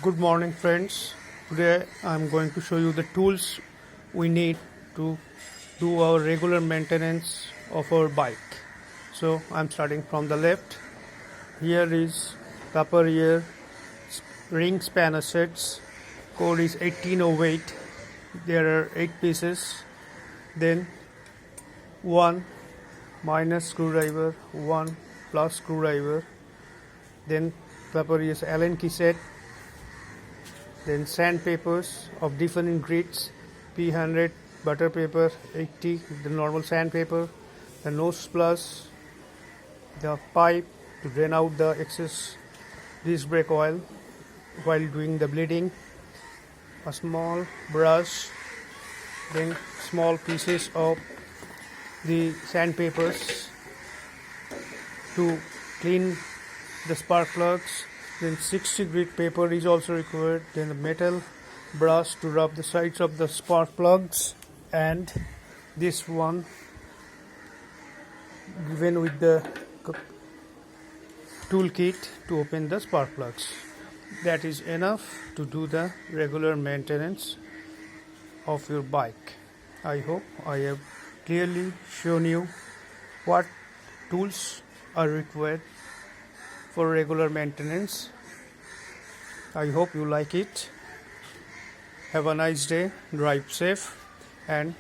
Good morning, friends. Today I'm going to show you the tools we need to do our regular maintenance of our bike. So I'm starting from the left. Here is copper ear ring spanner sets. Code is 1808. There are 8 pieces. Then one minus screwdriver, one plus screwdriver. Then copper ear Allen key set. Then sandpapers of different grades, P100 butter paper, 80 the normal sandpaper, the nose plus, the pipe to drain out the excess disc brake oil while doing the bleeding, a small brush, then small pieces of the sandpapers to clean the spark plugs. Then 60 grit paper is also required. Then a metal brush to rub the sides of the spark plugs, and this one given with the toolkit to open the spark plugs. That is enough to do the regular maintenance of your bike. I hope I have clearly shown you what tools are required for regular maintenance. I hope you like it. Have a nice day, drive safe, and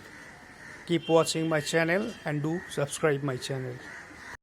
keep watching my channel and do subscribe my channel.